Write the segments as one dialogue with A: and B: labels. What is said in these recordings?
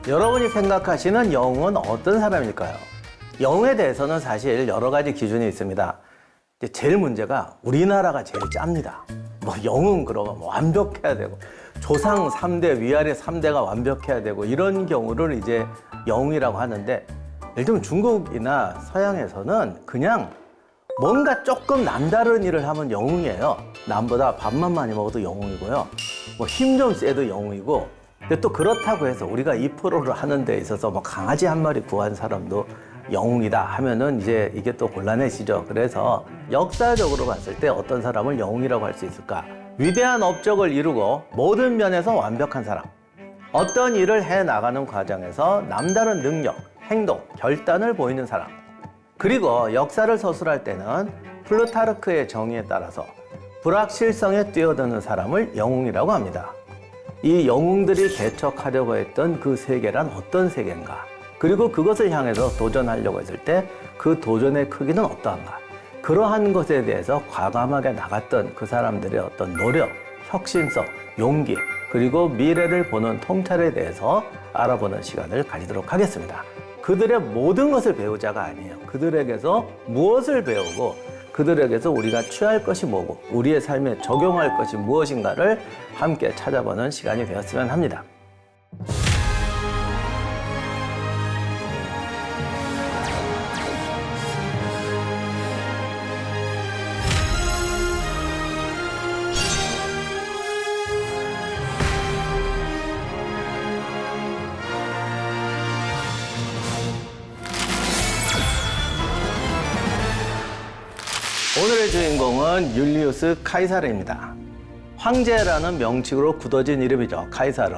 A: 여러분이 생각하시는 영웅은 어떤 사람일까요? 영웅에 대해서는 사실 여러 가지 기준이 있습니다. 근데 제일 문제가 우리나라가 제일 짭니다. 뭐 영웅 그러면 뭐 완벽해야 되고 조상 3대 위아래 3대가 완벽해야 되고 이런 경우를 이제 영웅이라고 하는데, 예를 들면 중국이나 서양에서는 그냥 뭔가 조금 남다른 일을 하면 영웅이에요. 남보다 밥만 많이 먹어도 영웅이고요. 뭐 힘 좀 세도 영웅이고. 근데 또 그렇다고 해서 우리가 이 프로를 하는 데 있어서 뭐 강아지 한 마리 구한 사람도 영웅이다 하면은 이제 이게 또 곤란해지죠. 그래서 역사적으로 봤을 때 어떤 사람을 영웅이라고 할 수 있을까? 위대한 업적을 이루고 모든 면에서 완벽한 사람. 어떤 일을 해 나가는 과정에서 남다른 능력, 행동, 결단을 보이는 사람. 그리고 역사를 서술할 때는 플루타르크의 정의에 따라서 불확실성에 뛰어드는 사람을 영웅이라고 합니다. 이 영웅들이 개척하려고 했던 그 세계란 어떤 세계인가? 그리고 그것을 향해서 도전하려고 했을 때 그 도전의 크기는 어떠한가? 그러한 것에 대해서 과감하게 나갔던 그 사람들의 어떤 노력, 혁신성, 용기, 그리고 미래를 보는 통찰에 대해서 알아보는 시간을 가지도록 하겠습니다. 그들의 모든 것을 배우자가 아니에요. 그들에게서 무엇을 배우고 그들에게서 우리가 취할 것이 뭐고 우리의 삶에 적용할 것이 무엇인가를 함께 찾아보는 시간이 되었으면 합니다. 오늘의 주인공은 율리우스 카이사르입니다. 황제라는 명칭으로 굳어진 이름이죠. 카이사르.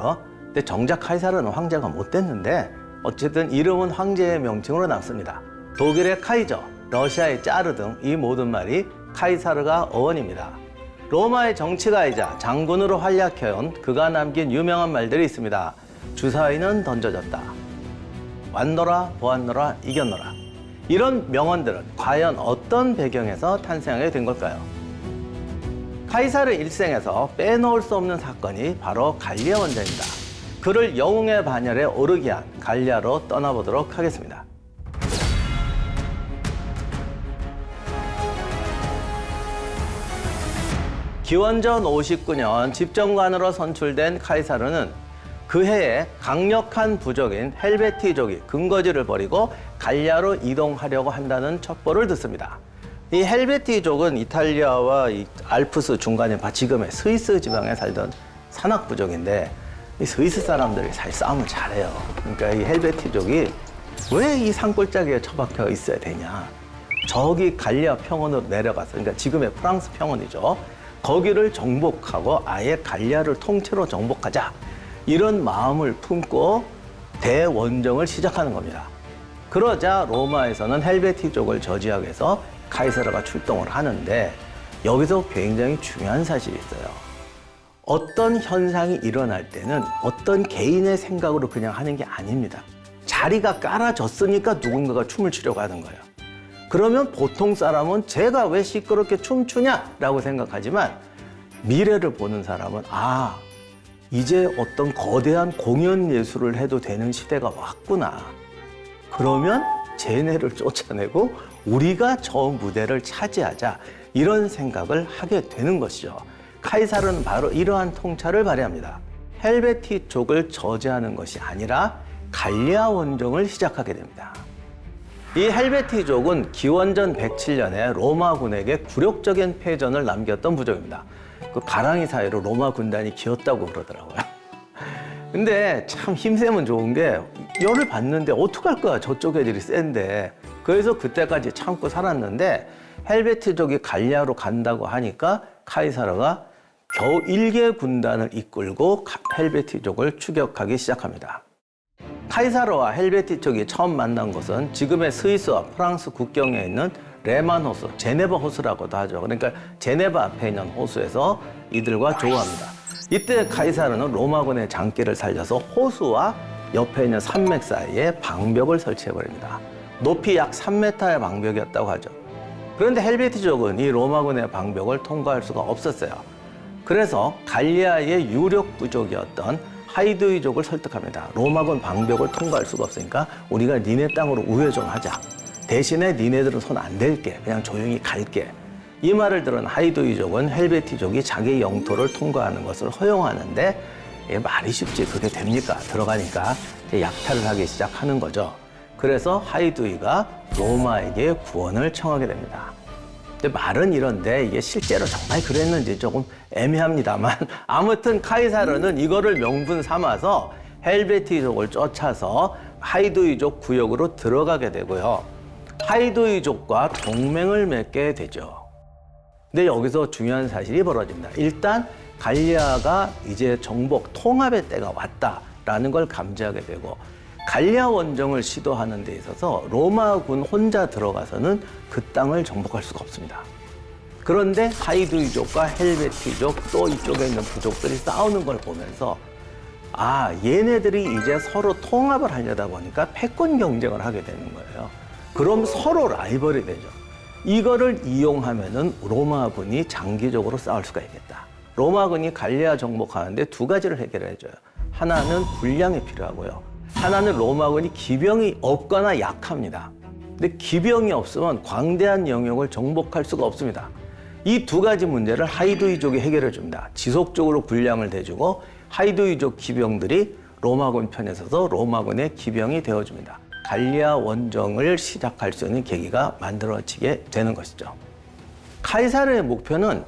A: 근데 정작 카이사르는 황제가 못 됐는데 어쨌든 이름은 황제의 명칭으로 남습니다. 독일의 카이저, 러시아의 짜르 등 이 모든 말이 카이사르가 어원입니다. 로마의 정치가이자 장군으로 활약해온 그가 남긴 유명한 말들이 있습니다. 주사위는 던져졌다. 왔노라 보았노라 이겼노라. 이런 명언들은 과연 어떤 배경에서 탄생하게 된 걸까요? 카이사르 일생에서 빼놓을 수 없는 사건이 바로 갈리아 원전입니다. 그를 영웅의 반열에 오르게 한 갈리아로 떠나보도록 하겠습니다. 기원전 59년 집정관으로 선출된 카이사르는 그 해에 강력한 부족인 헬베티족이 근거지를 버리고 갈리아로 이동하려고 한다는 첩보를 듣습니다. 이 헬베티족은 이탈리아와 이 알프스 중간에 지금의 스위스 지방에 살던 산악부족인데 이 스위스 사람들이 사실 싸움을 잘해요. 그러니까 이 헬베티족이 왜 이 산골짜기에 처박혀 있어야 되냐. 저기 갈리아 평원으로 내려가서, 그러니까 지금의 프랑스 평원이죠. 거기를 정복하고 아예 갈리아를 통째로 정복하자. 이런 마음을 품고 대원정을 시작하는 겁니다. 그러자 로마에서는 헬베티족을 저지하기 위해서 카이사르가 출동을 하는데 여기서 굉장히 중요한 사실이 있어요. 어떤 현상이 일어날 때는 어떤 개인의 생각으로 그냥 하는 게 아닙니다. 자리가 깔아졌으니까 누군가가 춤을 추려고 하는 거예요. 그러면 보통 사람은 제가 왜 시끄럽게 춤추냐라고 생각하지만 미래를 보는 사람은 이제 어떤 거대한 공연 예술을 해도 되는 시대가 왔구나. 그러면 쟤네를 쫓아내고 우리가 저 무대를 차지하자. 이런 생각을 하게 되는 것이죠. 카이사르는 바로 이러한 통찰을 발휘합니다. 헬베티족을 저지하는 것이 아니라 갈리아 원정을 시작하게 됩니다. 이 헬베티족은 기원전 107년에 로마군에게 굴욕적인 패전을 남겼던 부족입니다. 그 가랑이 사이로 로마 군단이 기었다고 그러더라고요. 근데 참 힘세면 좋은 게 열을 받는데 어떡할 거야. 저쪽 애들이 센데. 그래서 그때까지 참고 살았는데 헬베티족이 갈리아로 간다고 하니까 카이사르가 겨우 1개 군단을 이끌고 헬베티족을 추격하기 시작합니다. 카이사르와 헬베티족이 처음 만난 곳은 지금의 스위스와 프랑스 국경에 있는 레만 호수, 제네바 호수라고도 하죠. 그러니까 제네바 앞에 있는 호수에서 이들과 조우합니다. 이때 카이사르는 로마군의 장기를 살려서 호수와 옆에 있는 산맥 사이에 방벽을 설치해버립니다. 높이 약 3m의 방벽이었다고 하죠. 그런데 헬베티족은 이 로마군의 방벽을 통과할 수가 없었어요. 그래서 갈리아의 유력 부족이었던 하이두이족을 설득합니다. 로마군 방벽을 통과할 수가 없으니까 우리가 니네 땅으로 우회 좀 하자. 대신에 니네들은 손 안 댈게. 그냥 조용히 갈게. 이 말을 들은 하이두이족은 헬베티족이 자기 영토를 통과하는 것을 허용하는데 말이 쉽지 그게 됩니까? 들어가니까 약탈을 하기 시작하는 거죠. 그래서 하이두이가 로마에게 구원을 청하게 됩니다. 근데 말은 이런데 이게 실제로 정말 그랬는지 조금 애매합니다만 아무튼 카이사르는 이거를 명분 삼아서 헬베티족을 쫓아서 하이두이족 구역으로 들어가게 되고요. 하이두이족과 동맹을 맺게 되죠. 근데 여기서 중요한 사실이 벌어집니다. 일단 갈리아가 이제 정복, 통합의 때가 왔다라는 걸 감지하게 되고 갈리아 원정을 시도하는 데 있어서 로마군 혼자 들어가서는 그 땅을 정복할 수가 없습니다. 그런데 하이두이족과 헬베티족 또 이쪽에 있는 부족들이 싸우는 걸 보면서 아, 얘네들이 이제 서로 통합을 하려다 보니까 패권 경쟁을 하게 되는 거예요. 그럼 서로 라이벌이 되죠. 이거를 이용하면은 로마군이 장기적으로 싸울 수가 있겠다. 로마군이 갈리아 정복하는데 두 가지를 해결해줘요. 하나는 군량이 필요하고요. 하나는 로마군이 기병이 없거나 약합니다. 근데 기병이 없으면 광대한 영역을 정복할 수가 없습니다. 이 두 가지 문제를 하이두이족이 해결해 줍니다. 지속적으로 군량을 대주고 하이두이족 기병들이 로마군 편에 서서 로마군의 기병이 되어줍니다. 갈리아 원정을 시작할 수 있는 계기가 만들어지게 되는 것이죠. 카이사르의 목표는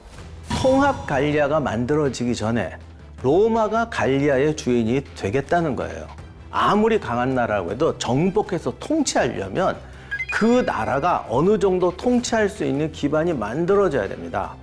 A: 통합 갈리아가 만들어지기 전에 로마가 갈리아의 주인이 되겠다는 거예요. 아무리 강한 나라라고 해도 정복해서 통치하려면 그 나라가 어느 정도 통치할 수 있는 기반이 만들어져야 됩니다.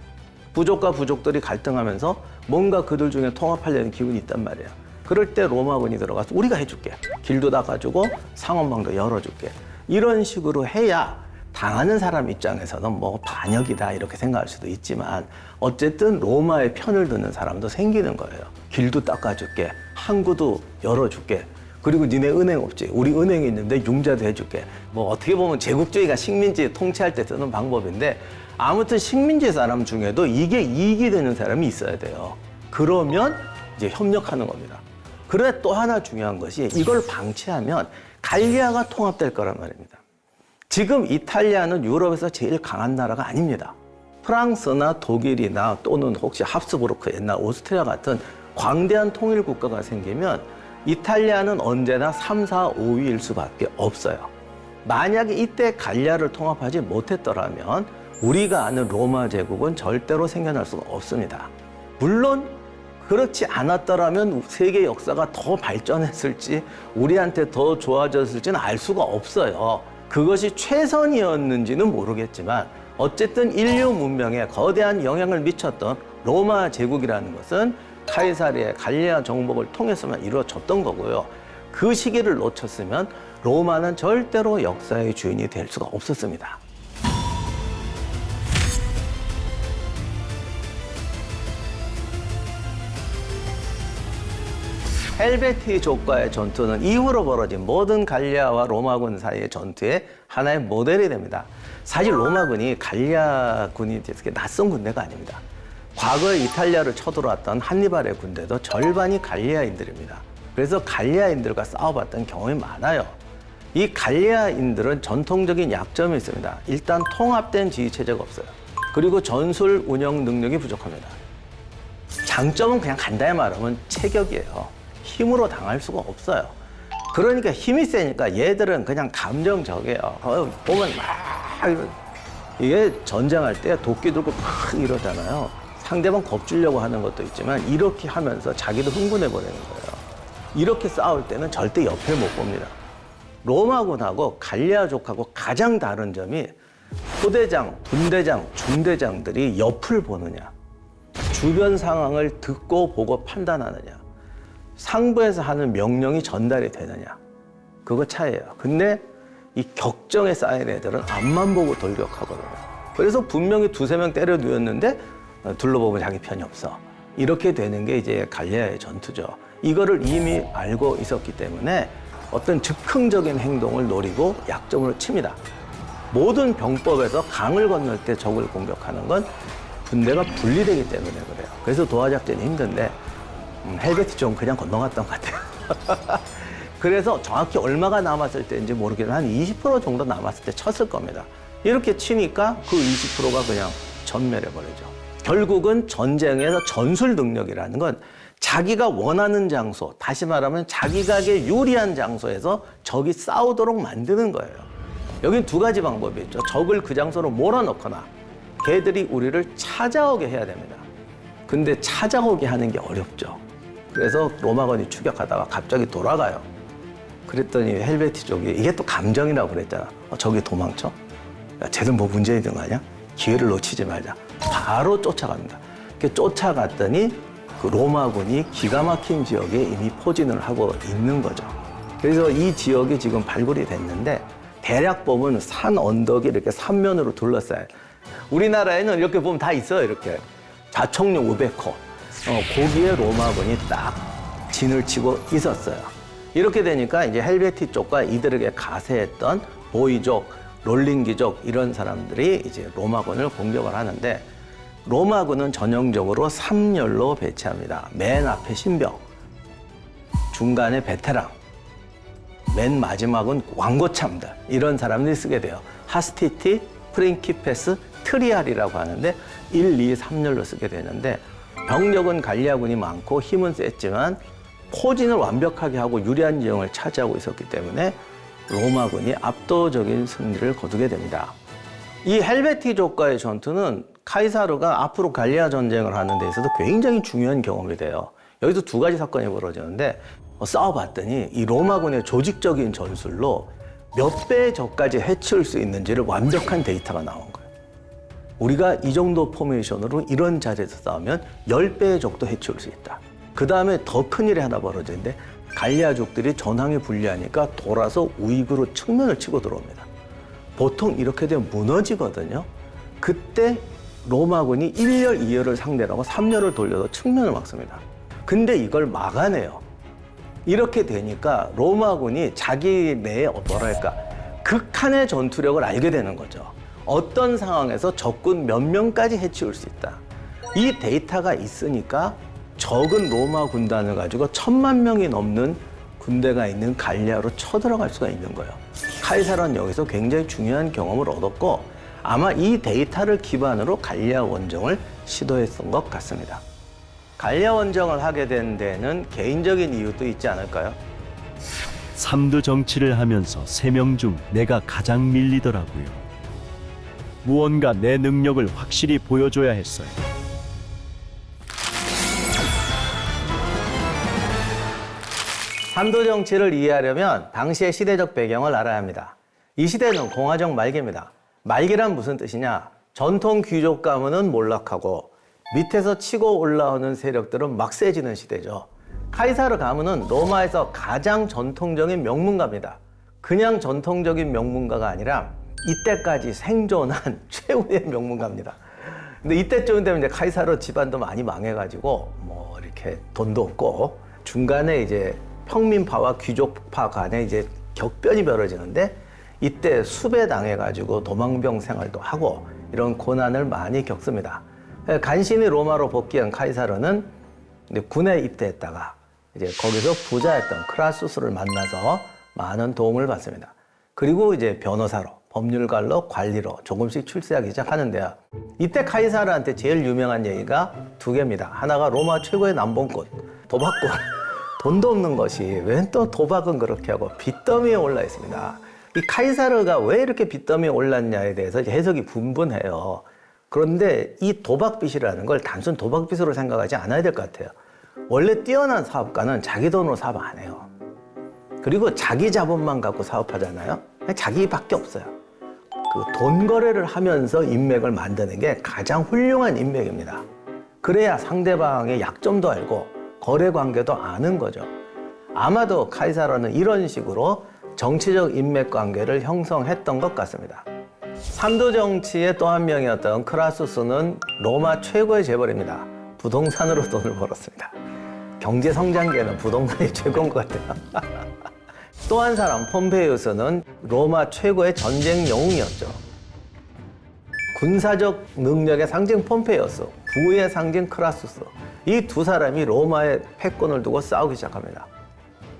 A: 부족과 부족들이 갈등하면서 뭔가 그들 중에 통합하려는 기운이 있단 말이에요. 그럴 때 로마군이 들어가서 우리가 해줄게. 길도 닦아주고 상원방도 열어줄게. 이런 식으로 해야 당하는 사람 입장에서는 뭐 반역이다 이렇게 생각할 수도 있지만 어쨌든 로마의 편을 드는 사람도 생기는 거예요. 길도 닦아줄게. 항구도 열어줄게. 그리고 니네 은행 없지? 우리 은행이 있는데 융자도 해줄게. 뭐 어떻게 보면 제국주의가 식민지 통치할 때 쓰는 방법인데 아무튼 식민지 사람 중에도 이게 이익이 되는 사람이 있어야 돼요. 그러면 이제 협력하는 겁니다. 그런데 또 하나 중요한 것이 이걸 방치하면 갈리아가 통합될 거란 말입니다. 지금 이탈리아는 유럽에서 제일 강한 나라가 아닙니다. 프랑스나 독일이나 또는 혹시 합스부르크 옛날 오스트리아 같은 광대한 통일 국가가 생기면 이탈리아는 언제나 3, 4, 5위일 수밖에 없어요. 만약에 이때 갈리아를 통합하지 못했더라면 우리가 아는 로마 제국은 절대로 생겨날 수가 없습니다. 물론 그렇지 않았더라면 세계 역사가 더 발전했을지 우리한테 더 좋아졌을지는 알 수가 없어요. 그것이 최선이었는지는 모르겠지만 어쨌든 인류 문명에 거대한 영향을 미쳤던 로마 제국이라는 것은 카이사르의 갈리아 정복을 통해서만 이루어졌던 거고요. 그 시기를 놓쳤으면 로마는 절대로 역사의 주인이 될 수가 없었습니다. 헬베티족과의 전투는 이후로 벌어진 모든 갈리아와 로마군 사이의 전투의 하나의 모델이 됩니다. 사실 로마군이 갈리아군이 되게 낯선 군대가 아닙니다. 과거에 이탈리아를 쳐들어왔던 한니발의 군대도 절반이 갈리아인들입니다. 그래서 갈리아인들과 싸워봤던 경험이 많아요. 이 갈리아인들은 전통적인 약점이 있습니다. 일단 통합된 지휘체제가 없어요. 그리고 전술 운영 능력이 부족합니다. 장점은 그냥 간단히 말하면 체격이에요. 힘으로 당할 수가 없어요. 그러니까 힘이 세니까 얘들은 그냥 감정적이에요. 보면 막 이게 전쟁할 때 도끼 들고 막 이러잖아요. 상대방 겁주려고 하는 것도 있지만 이렇게 하면서 자기도 흥분해버리는 거예요. 이렇게 싸울 때는 절대 옆을 못 봅니다. 로마군하고 갈리아족하고 가장 다른 점이 후대장, 분대장, 중대장들이 옆을 보느냐, 주변 상황을 듣고 보고 판단하느냐, 상부에서 하는 명령이 전달이 되느냐, 그거 차이예요. 근데 이 격정에 쌓인 애들은 앞만 보고 돌격하거든요. 그래서 분명히 두세 명 때려 누웠는데 둘러보면 자기 편이 없어. 이렇게 되는 게 이제 갈리아의 전투죠. 이거를 이미 알고 있었기 때문에 어떤 즉흥적인 행동을 노리고 약점으로 칩니다. 모든 병법에서 강을 건널 때 적을 공격하는 건 군대가 분리되기 때문에 그래요. 그래서 도하작전이 힘든데 헬베티족은 그냥 건너갔던 것 같아요. 그래서 정확히 얼마가 남았을 때인지 모르겠는데 한 20% 정도 남았을 때 쳤을 겁니다. 이렇게 치니까 그 20%가 그냥 전멸해버리죠. 결국은 전쟁에서 전술 능력이라는 건 자기가 원하는 장소, 다시 말하면 자기에게 유리한 장소에서 적이 싸우도록 만드는 거예요. 여긴 두 가지 방법이 있죠. 적을 그 장소로 몰아넣거나 걔들이 우리를 찾아오게 해야 됩니다. 근데 찾아오게 하는 게 어렵죠. 그래서 로마군이 추격하다가 갑자기 돌아가요. 그랬더니 헬베티족이 이게 또 감정이라고 그랬잖아. 저기 도망쳐? 야, 쟤들 뭐 문제 있는 거 아니야? 기회를 놓치지 말자. 바로 쫓아갑니다. 쫓아갔더니 그 로마군이 기가 막힌 지역에 이미 포진을 하고 있는 거죠. 그래서 이 지역이 지금 발굴이 됐는데 대략 보면 산 언덕이 이렇게 삼면으로 둘러싸요. 우리나라에는 이렇게 보면 다 있어요. 이렇게 자총령 우베코 거기에 로마군이 딱 진을 치고 있었어요. 이렇게 되니까 이제 헬베티 쪽과 이들에게 가세했던 보이족, 롤링기족 이런 사람들이 이제 로마군을 공격을 하는데 로마군은 전형적으로 3열로 배치합니다. 맨 앞에 신병, 중간에 베테랑, 맨 마지막은 왕고참들 이런 사람들이 쓰게 돼요. 하스티티, 프린키페스, 트리알이라고 하는데 1, 2, 3열로 쓰게 되는데 병력은 갈리아군이 많고 힘은 셌지만 포진을 완벽하게 하고 유리한 지형을 차지하고 있었기 때문에 로마군이 압도적인 승리를 거두게 됩니다. 이 헬베티족과의 전투는 카이사르가 앞으로 갈리아 전쟁을 하는 데 있어서 굉장히 중요한 경험이 돼요. 여기서 두 가지 사건이 벌어지는데 싸워봤더니 이 로마군의 조직적인 전술로 몇 배의 적까지 해치울 수 있는지를 완벽한 데이터가 나온 거예요. 우리가 이 정도 포메이션으로 이런 자리에서 싸우면 10배의 적도 해치울 수 있다. 그 다음에 더 큰 일이 하나 벌어지는데 갈리아족들이 전황이 불리하니까 돌아서 우익으로 측면을 치고 들어옵니다. 보통 이렇게 되면 무너지거든요. 그때 로마군이 1열, 2열을 상대로 하고 3열을 돌려서 측면을 막습니다. 근데 이걸 막아내요. 이렇게 되니까 로마군이 자기 내에 뭐랄까 극한의 전투력을 알게 되는 거죠. 어떤 상황에서 적군 몇 명까지 해치울 수 있다. 이 데이터가 있으니까 적은 로마 군단을 가지고 1000만 명이 넘는 군대가 있는 갈리아로 쳐들어갈 수가 있는 거예요. 카이사르는 여기서 굉장히 중요한 경험을 얻었고 아마 이 데이터를 기반으로 갈리아 원정을 시도했던 것 같습니다. 갈리아 원정을 하게 된 데는 개인적인 이유도 있지 않을까요?
B: 삼두 정치를 하면서 3명 중 내가 가장 밀리더라고요. 무언가 내 능력을 확실히 보여줘야 했어요.
A: 삼도 정치를 이해하려면 당시의 시대적 배경을 알아야 합니다. 이 시대는 공화정 말기입니다. 말기란 무슨 뜻이냐? 전통 귀족 가문은 몰락하고 밑에서 치고 올라오는 세력들은 막 세지는 시대죠. 카이사르 가문은 로마에서 가장 전통적인 명문가입니다. 그냥 전통적인 명문가가 아니라 이때까지 생존한 최후의 명문가입니다. 근데 이때쯤 되면 이제 카이사르 집안도 많이 망해가지고 뭐 이렇게 돈도 없고 중간에 이제 평민파와 귀족파 간에 이제 격변이 벌어지는데 이때 수배당해가지고 도망병 생활도 하고 이런 고난을 많이 겪습니다. 간신히 로마로 복귀한 카이사르는 이제 군에 입대했다가 이제 거기서 부자였던 크라수스를 만나서 많은 도움을 받습니다. 그리고 이제 변호사로, 법률가로, 관리로 조금씩 출세하기 시작하는데요. 이때 카이사르한테 제일 유명한 얘기가 두 개입니다. 하나가 로마 최고의 남봉꾼, 도박꾼. 돈도 없는 것이 왜 또 도박은 그렇게 하고 빚더미에 올라 있습니다. 이 카이사르가 왜 이렇게 빚더미에 올랐냐에 대해서 해석이 분분해요. 그런데 이 도박빚이라는 걸 단순 도박빚으로 생각하지 않아야 될 것 같아요. 원래 뛰어난 사업가는 자기 돈으로 사업 안 해요. 그리고 자기 자본만 갖고 사업하잖아요. 자기밖에 없어요. 그 돈 거래를 하면서 인맥을 만드는 게 가장 훌륭한 인맥입니다. 그래야 상대방의 약점도 알고 거래 관계도 아는 거죠. 아마도 카이사르는 이런 식으로 정치적 인맥 관계를 형성했던 것 같습니다. 삼도 정치의 또 한 명이었던 크라수스는 로마 최고의 재벌입니다. 부동산으로 돈을 벌었습니다. 경제 성장계는 부동산이 최고인 것 같아요. 또 한 사람 폼페이우스는 로마 최고의 전쟁 영웅이었죠. 군사적 능력의 상징 폼페이우스, 부의 상징 크라수스. 이 두 사람이 로마의 패권을 두고 싸우기 시작합니다.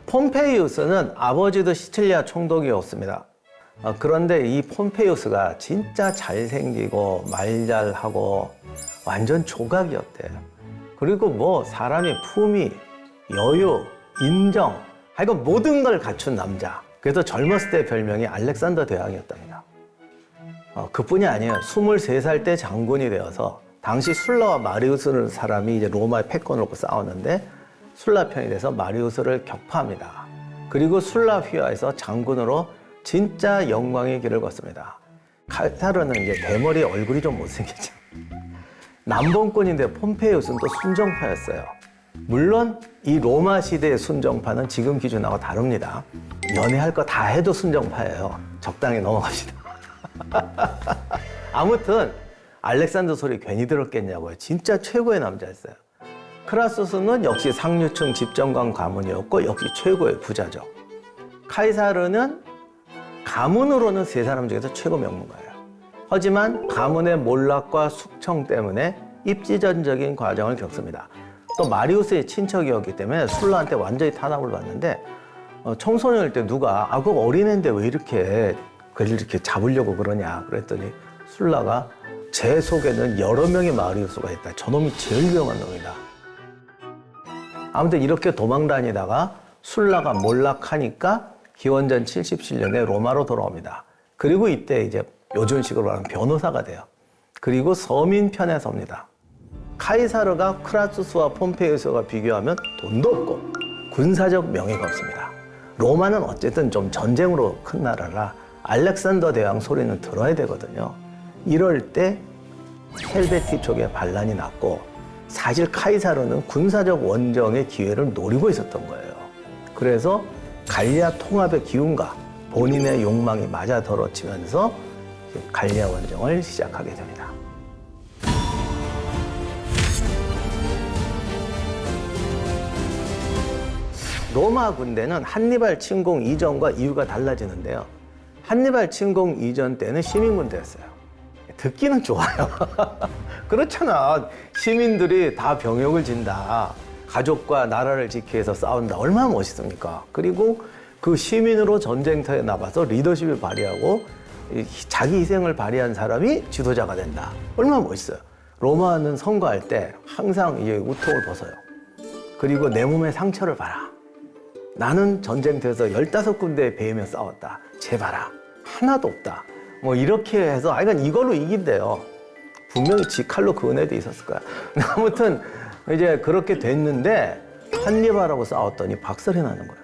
A: 폼페이우스는 아버지도 시칠리아 총독이었습니다. 그런데 이 폼페이우스가 진짜 잘생기고 말 잘하고 완전 조각이었대요. 그리고 뭐 사람의 품위, 여유, 인정, 하여간 모든 걸 갖춘 남자. 그래서 젊었을 때 별명이 알렉산더 대왕이었답니다. 그뿐이 아니에요. 23살 때 장군이 되어서 당시 술라와 마리우스라는 사람이 이제 로마의 패권을 놓고 싸웠는데 술라 편이 돼서 마리우스를 격파합니다. 그리고 술라 휘하에서 장군으로 진짜 영광의 길을 걷습니다. 카이사르는 이제 대머리 얼굴이 좀 못생겼죠. 남봉꾼인데 폼페이우스는 또 순정파였어요. 물론 이 로마 시대의 순정파는 지금 기준하고 다릅니다. 연애할 거 다 해도 순정파예요. 적당히 넘어갑시다. 아무튼 알렉산더 소리 괜히 들었겠냐고요. 진짜 최고의 남자였어요. 크라수스는 역시 상류층 집정관 가문이었고 역시 최고의 부자죠. 카이사르는 가문으로는 세 사람 중에서 최고 명문가예요. 하지만 가문의 몰락과 숙청 때문에 입지전적인 과정을 겪습니다. 또 마리우스의 친척이었기 때문에 술라한테 완전히 탄압을 받는데 청소년일 때 누가 그 어린애인데 왜 이렇게 그를 이렇게 잡으려고 그러냐 그랬더니 술라가 제 속에는 여러 명의 마리우스가 있다. 저놈이 제일 위험한 놈이다. 아무튼 이렇게 도망 다니다가 술라가 몰락하니까 기원전 77년에 로마로 돌아옵니다. 그리고 이때 이제 요즘식으로 말하면 변호사가 돼요. 그리고 서민 편에 섭니다. 카이사르가 크라수스와 폼페이우스가 비교하면 돈도 없고 군사적 명예가 없습니다. 로마는 어쨌든 좀 전쟁으로 큰 나라라 알렉산더 대왕 소리는 들어야 되거든요. 이럴 때 헬베티 쪽에 반란이 났고 사실 카이사르는 군사적 원정의 기회를 노리고 있었던 거예요. 그래서 갈리아 통합의 기운과 본인의 욕망이 맞아떨어지면서 갈리아 원정을 시작하게 됩니다. 로마 군대는 한니발 침공 이전과 이유가 달라지는데요. 한니발 침공 이전 때는 시민군대였어요. 듣기는 좋아요. 그렇잖아. 시민들이 다 병역을 진다. 가족과 나라를 지키기 위해서 싸운다. 얼마나 멋있습니까? 그리고 그 시민으로 전쟁터에 나가서 리더십을 발휘하고 자기 희생을 발휘한 사람이 지도자가 된다. 얼마나 멋있어요. 로마는 선거할 때 항상 이 우통을 벗어요. 그리고 내 몸에 상처를 봐라. 나는 전쟁터에서 15군데에 배이며 싸웠다. 쟤 봐라. 하나도 없다. 뭐 이렇게 해서 하여간 이걸로 이긴대요. 분명히 지 칼로 그은 애도 있었을 거야. 아무튼 이제 그렇게 됐는데 한니발하고 싸웠더니 박살이 나는 거예요.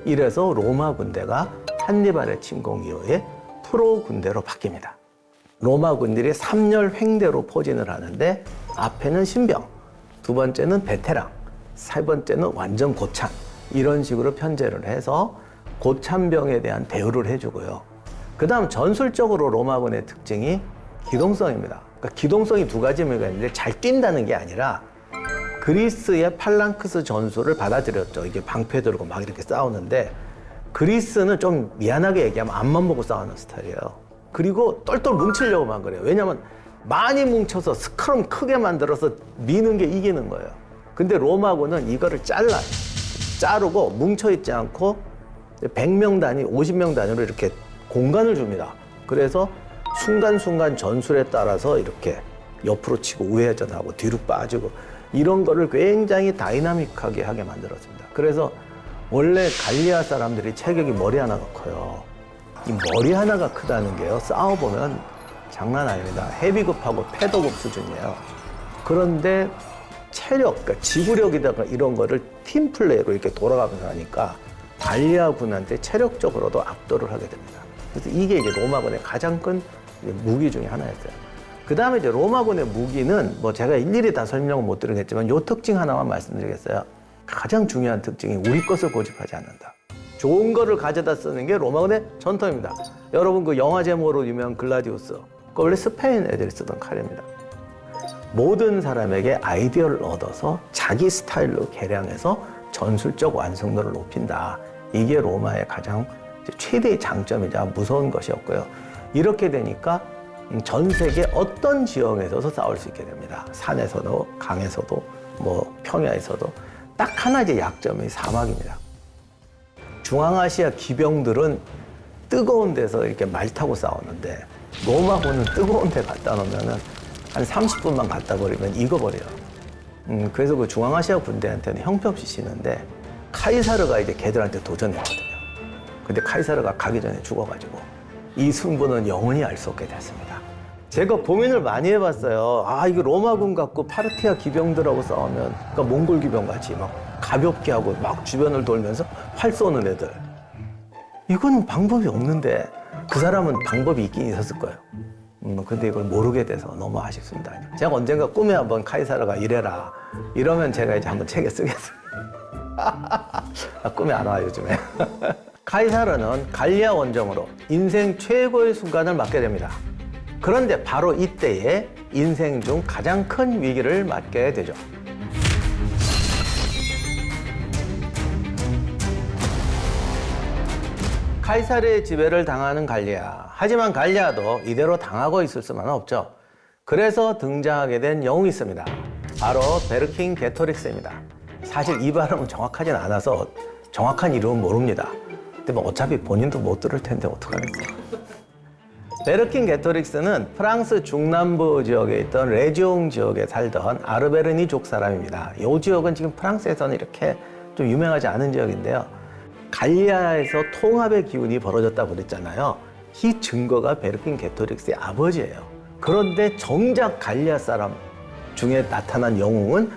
A: 이래서 로마 군대가 한니발의 침공 이후에 프로 군대로 바뀝니다. 로마 군들이 3열 횡대로 포진을 하는데 앞에는 신병, 두 번째는 베테랑, 세 번째는 완전 고참 이런 식으로 편제를 해서 고참병에 대한 대우를 해주고요. 그 다음 전술적으로 로마군의 특징이 기동성입니다. 그러니까 기동성이 두 가지 의미가 있는데 잘 뛴다는 게 아니라 그리스의 팔랑크스 전술을 받아들였죠. 이게 방패 들고 막 이렇게 싸우는데 그리스는 좀 미안하게 얘기하면 앞만 보고 싸우는 스타일이에요. 그리고 똘똘 뭉치려고만 그래요. 왜냐하면 많이 뭉쳐서 스크럼 크게 만들어서 미는 게 이기는 거예요. 근데 로마군은 이거를 잘라요. 자르고 뭉쳐있지 않고 100명 단위, 50명 단위로 이렇게 공간을 줍니다. 그래서 순간순간 전술에 따라서 이렇게 옆으로 치고 우회전하고 뒤로 빠지고 이런 거를 굉장히 다이나믹하게 하게 만들었습니다. 그래서 원래 갈리아 사람들이 체격이 머리 하나가 커요. 이 머리 하나가 크다는 게요. 싸워보면 장난 아닙니다. 헤비급하고 패더급 수준이에요. 그런데 체력, 그러니까 지구력이다가 이런 거를 팀플레이로 이렇게 돌아가면서 하니까 갈리아 군한테 체력적으로도 압도를 하게 됩니다. 그래서 이게 이제 로마군의 가장 큰 무기 중에 하나였어요. 그 다음에 이제 로마군의 무기는 뭐 제가 일일이 다 설명은 못 드리겠지만 요 특징 하나만 말씀드리겠어요. 가장 중요한 특징이 우리 것을 고집하지 않는다. 좋은 거를 가져다 쓰는 게 로마군의 전통입니다. 여러분 그 영화 제목으로 유명한 글라디우스, 그거 원래 스페인 애들이 쓰던 칼입니다. 모든 사람에게 아이디어를 얻어서 자기 스타일로 개량해서 전술적 완성도를 높인다. 이게 로마의 가장 최대의 장점이자 무서운 것이었고요. 이렇게 되니까 전 세계 어떤 지형에서도 싸울 수 있게 됩니다. 산에서도, 강에서도, 뭐 평야에서도. 딱 하나 이제 약점이 사막입니다. 중앙아시아 기병들은 뜨거운 데서 이렇게 말 타고 싸우는데 로마군은 뜨거운 데 갖다 놓으면은 한 30분만 갖다 버리면 익어버려요. 그래서 그 중앙아시아 군대한테는 형편없이 지는데 카이사르가 이제 걔들한테 도전했거든요. 근데 카이사르가 가기 전에 죽어가지고 이 승부는 영원히 알 수 없게 됐습니다. 제가 고민을 많이 해봤어요. 아, 이거 로마군 갖고 파르티아 기병들하고 싸우면, 그러니까 몽골 기병 같이 막 가볍게 하고 막 주변을 돌면서 활 쏘는 애들. 이거는 방법이 없는데 그 사람은 방법이 있긴 있었을 거예요. 근데 이걸 모르게 돼서 너무 아쉽습니다. 제가 언젠가 꿈에 한번 카이사르가 이래라. 이러면 제가 이제 한번 책에 쓰겠습니다. 꿈에 안 와요, 요즘에. 카이사르는 갈리아 원정으로 인생 최고의 순간을 맞게 됩니다. 그런데 바로 이때에 인생 중 가장 큰 위기를 맞게 되죠. 카이사르의 지배를 당하는 갈리아. 하지만 갈리아도 이대로 당하고 있을 수만은 없죠. 그래서 등장하게 된 영웅이 있습니다. 바로 베르킹게토릭스입니다. 사실 이 발음은 정확하진 않아서 정확한 이름은 모릅니다. 근데 뭐 어차피 본인도 못 들을 텐데 어떡하겠어요. 베르킹게토릭스는 프랑스 중남부 지역에 있던 레지옹 지역에 살던 아르베르니족 사람입니다. 이 지역은 지금 프랑스에서는 이렇게 좀 유명하지 않은 지역인데요. 갈리아에서 통합의 기운이 벌어졌다고 그랬잖아요. 이 증거가 베르킹게토릭스의 아버지예요. 그런데 정작 갈리아 사람 중에 나타난 영웅은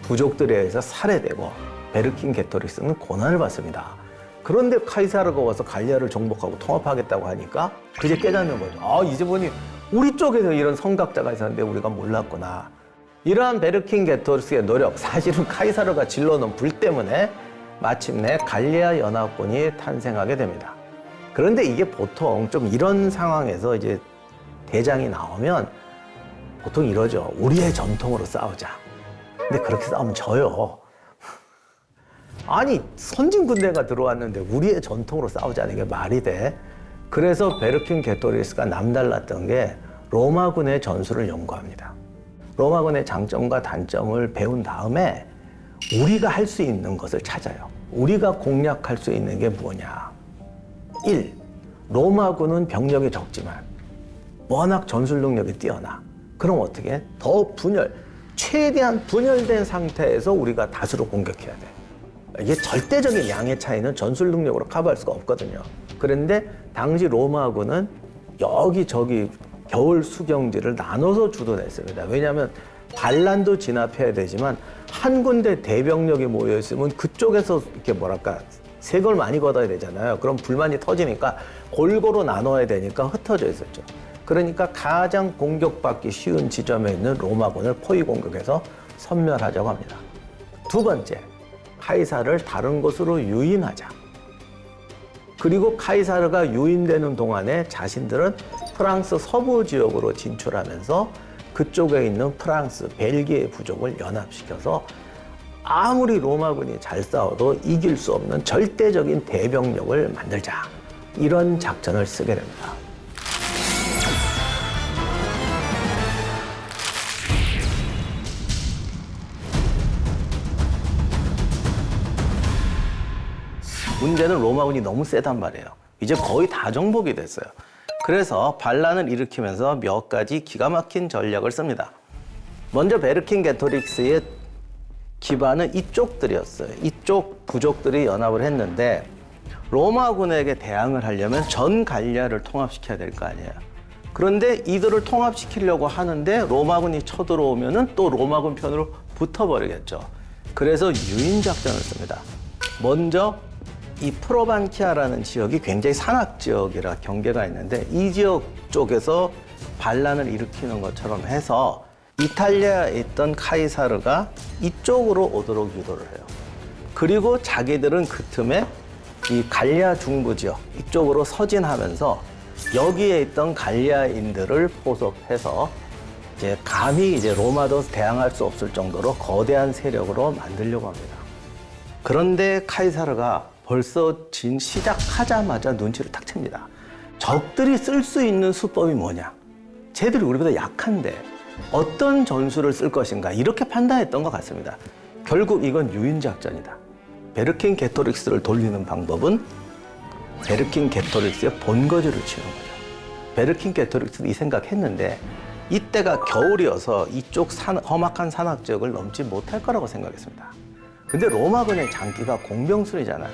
A: 부족들에 의해서 살해되고 베르킹게토릭스는 고난을 받습니다. 그런데 카이사르가 와서 갈리아를 정복하고 통합하겠다고 하니까 그제 깨닫는 거죠. 아, 이제 보니 우리 쪽에서 이런 선각자가 있었는데 우리가 몰랐구나. 이러한 베르킹게토릭스의 노력, 사실은 카이사르가 질러놓은 불 때문에 마침내 갈리아 연합군이 탄생하게 됩니다. 그런데 이게 보통 좀 이런 상황에서 이제 대장이 나오면 보통 이러죠. 우리의 전통으로 싸우자. 근데 그렇게 싸우면 져요. 아니, 선진 군대가 들어왔는데 우리의 전통으로 싸우자는 게 말이 돼? 그래서 베르킹게토릭스가 남달랐던 게 로마군의 전술을 연구합니다. 로마군의 장점과 단점을 배운 다음에 우리가 할 수 있는 것을 찾아요. 우리가 공략할 수 있는 게 뭐냐? 1. 로마군은 병력이 적지만 워낙 전술 능력이 뛰어나. 그럼 어떻게 해? 더 최대한 분열된 상태에서 우리가 다수로 공격해야 돼. 이게 절대적인 양의 차이는 전술 능력으로 커버할 수가 없거든요. 그런데 당시 로마군은 여기저기 겨울 수경지를 나눠서 주둔했습니다. 왜냐하면 반란도 진압해야 되지만 한 군데 대병력이 모여 있으면 그쪽에서 이렇게 뭐랄까 색을 많이 걷어야 되잖아요. 그럼 불만이 터지니까 골고루 나눠야 되니까 흩어져 있었죠. 그러니까 가장 공격받기 쉬운 지점에 있는 로마군을 포위 공격해서 섬멸하자고 합니다. 두 번째, 카이사르를 다른 곳으로 유인하자. 그리고 카이사르가 유인되는 동안에 자신들은 프랑스 서부 지역으로 진출하면서 그쪽에 있는 프랑스, 벨기에 부족을 연합시켜서 아무리 로마군이 잘 싸워도 이길 수 없는 절대적인 대병력을 만들자. 이런 작전을 쓰게 됩니다. 문제는 로마군이 너무 세단 말이에요. 이제 거의 다 정복이 됐어요. 그래서 반란을 일으키면서 몇 가지 기가 막힌 전략을 씁니다. 먼저 베르킹게토릭스의 기반은 이쪽들이었어요. 이쪽 부족들이 연합을 했는데 로마군에게 대항을 하려면 전 갈리아를 통합시켜야 될 거 아니에요. 그런데 이들을 통합시키려고 하는데 로마군이 쳐들어오면은 또 로마군 편으로 붙어버리겠죠. 그래서 유인작전을 씁니다. 먼저 이 프로반키아라는 지역이 굉장히 산악 지역이라 경계가 있는데 이 지역 쪽에서 반란을 일으키는 것처럼 해서 이탈리아에 있던 카이사르가 이쪽으로 오도록 유도를 해요. 그리고 자기들은 그 틈에 이 갈리아 중부 지역 이쪽으로 서진하면서 여기에 있던 갈리아인들을 포섭해서 이제 감히 이제 로마도 대항할 수 없을 정도로 거대한 세력으로 만들려고 합니다. 그런데 카이사르가 벌써 시작하자마자 눈치를 탁 챕니다. 적들이 쓸 수 있는 수법이 뭐냐? 쟤들이 우리보다 약한데 어떤 전술을 쓸 것인가 이렇게 판단했던 것 같습니다. 결국 이건 유인작전이다. 베르킨게토릭스를 돌리는 방법은 베르킨게토릭스의 본거지를 치는 거죠. 베르킨게토릭스도 이 생각했는데 이때가 겨울이어서 이쪽 험악한 산악 지역을 넘지 못할 거라고 생각했습니다. 근데 로마군의 장기가 공병술이잖아요.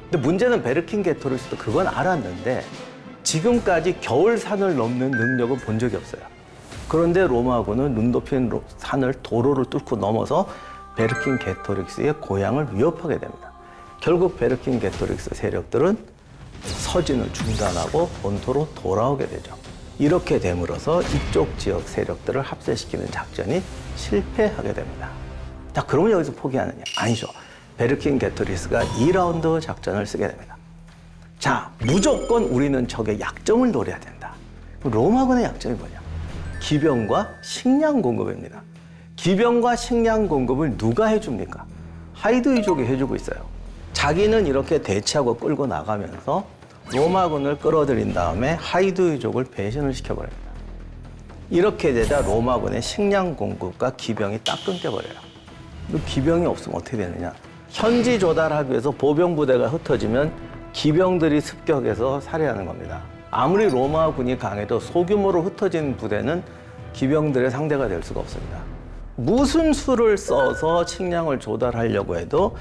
A: 근데 문제는 베르킨게토릭스도 그건 알았는데 지금까지 겨울산을 넘는 능력은 본 적이 없어요. 그런데 로마군은 눈 높인 산을 도로를 뚫고 넘어서 베르킨게토릭스의 고향을 위협하게 됩니다. 결국 베르킨게토릭스 세력들은 서진을 중단하고 본토로 돌아오게 되죠. 이렇게 됨으로써 이쪽 지역 세력들을 합세시키는 작전이 실패하게 됩니다. 자, 그러면 여기서 포기하느냐? 아니죠. 베르킨게토릭스가 2라운드 작전을 쓰게 됩니다. 자, 무조건 우리는 적의 약점을 노려야 된다. 로마군의 약점이 뭐냐? 기병과 식량 공급입니다. 기병과 식량 공급을 누가 해줍니까? 하이드위족이 해주고 있어요. 자기는 이렇게 대치하고 끌고 나가면서 로마군을 끌어들인 다음에 하이드위족을 배신을 시켜버립니다. 이렇게 되자 로마군의 식량 공급과 기병이 딱 끊겨버려요. 기병이 없으면 어떻게 되느냐? 현지 조달하기 위해서 보병 부대가 흩어지면 기병들이 습격해서 살해하는 겁니다. 아무리 로마군이 강해도 소규모로 흩어진 부대는 기병들의 상대가 될 수가 없습니다. 무슨 수를 써서 식량을 조달하려고 해도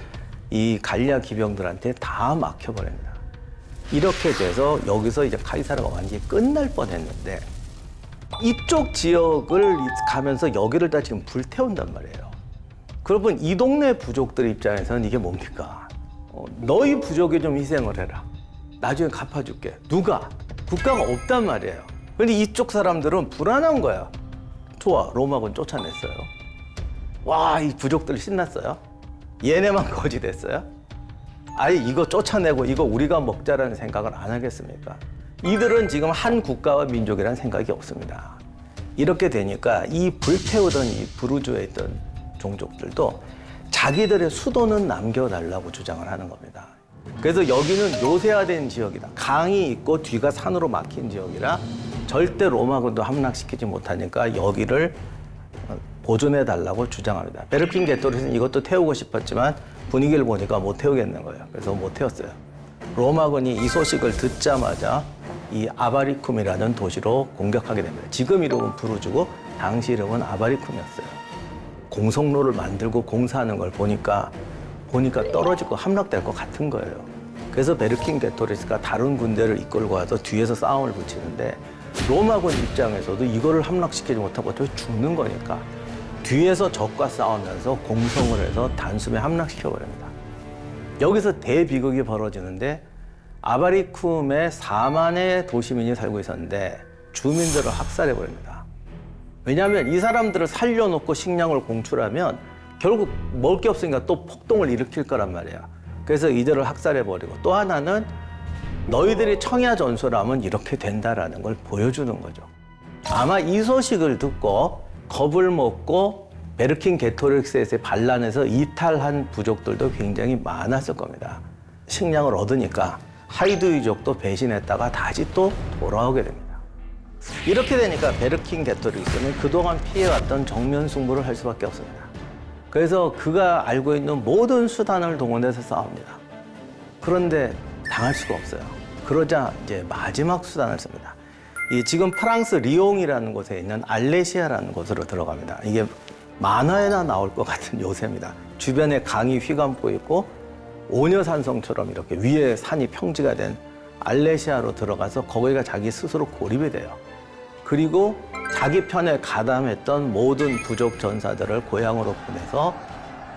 A: 이 갈리아 기병들한테 다 막혀버립니다. 이렇게 돼서 여기서 이제 카이사르가 완전히 끝날 뻔했는데 이쪽 지역을 가면서 여기를 다 지금 불태운단 말이에요. 그러면 이 동네 부족들 입장에서는 이게 뭡니까? 너희 부족이 좀 희생을 해라. 나중에 갚아줄게. 누가? 국가가 없단 말이에요. 근데 이쪽 사람들은 불안한 거야. 좋아, 로마군 쫓아냈어요. 와, 이 부족들 신났어요. 얘네만 거지 됐어요. 아예 이거 쫓아내고 이거 우리가 먹자라는 생각을 안 하겠습니까? 이들은 지금 한 국가와 민족이라는 생각이 없습니다. 이렇게 되니까 이 불태우던 이 부르주에 있던 종족들도 자기들의 수도는 남겨달라고 주장을 하는 겁니다. 그래서 여기는 요새화된 지역이다. 강이 있고 뒤가 산으로 막힌 지역이라 절대 로마군도 함락시키지 못하니까 여기를 보존해달라고 주장합니다. 베르킨게토릭스는 이것도 태우고 싶었지만 분위기를 보니까 못 태우겠는 거예요. 그래서 못 태웠어요. 로마군이 이 소식을 듣자마자 이 아바리쿰이라는 도시로 공격하게 됩니다. 지금 이름은 부르주고 당시 이름은 아바리쿰이었어요. 공성로를 만들고 공사하는 걸 보니까 떨어질 거 함락될 것 같은 거예요. 그래서 베르킨게토릭스가 다른 군대를 이끌고 와서 뒤에서 싸움을 붙이는데 로마군 입장에서도 이거를 함락시키지 못하고 어차피 죽는 거니까 뒤에서 적과 싸우면서 공성을 해서 단숨에 함락시켜버립니다. 여기서 대비극이 벌어지는데 아바리쿰에 4만의 도시민이 살고 있었는데 주민들을 학살해버립니다. 왜냐하면 이 사람들을 살려놓고 식량을 공출하면 결국 먹을 게 없으니까 또 폭동을 일으킬 거란 말이야. 그래서 이들을 학살해버리고 또 하나는 너희들이 청야 전술하면 이렇게 된다라는 걸 보여주는 거죠. 아마 이 소식을 듣고 겁을 먹고 베르킨게토릭스에서 반란해서 이탈한 부족들도 굉장히 많았을 겁니다. 식량을 얻으니까 하이드위족도 배신했다가 다시 또 돌아오게 됩니다. 이렇게 되니까 베르킨게토릭스는 그동안 피해왔던 정면 승부를 할 수밖에 없습니다. 그래서 그가 알고 있는 모든 수단을 동원해서 싸웁니다. 그런데 당할 수가 없어요. 그러자 이제 마지막 수단을 씁니다. 지금 프랑스 리옹이라는 곳에 있는 알레시아라는 곳으로 들어갑니다. 이게 만화에나 나올 것 같은 요새입니다. 주변에 강이 휘감고 있고 오녀산성처럼 이렇게 위에 산이 평지가 된 알레시아로 들어가서 거기가 자기 스스로 고립이 돼요. 그리고 자기 편에 가담했던 모든 부족 전사들을 고향으로 보내서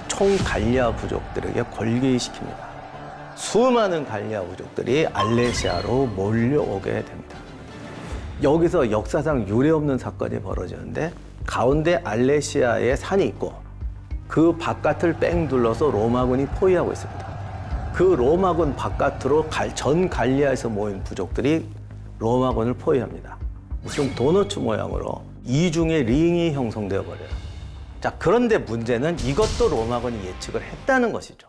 A: 총 갈리아 부족들에게 걸기시킵니다. 수많은 갈리아 부족들이 알레시아로 몰려오게 됩니다. 여기서 역사상 유례없는 사건이 벌어지는데 가운데 알레시아에 산이 있고 그 바깥을 뺑 둘러서 로마군이 포위하고 있습니다. 그 로마군 바깥으로 전 갈리아에서 모인 부족들이 로마군을 포위합니다. 무슨 도너츠 모양으로 이중의 링이 형성되어 버려요. 자, 그런데 문제는 이것도 로마군이 예측을 했다는 것이죠.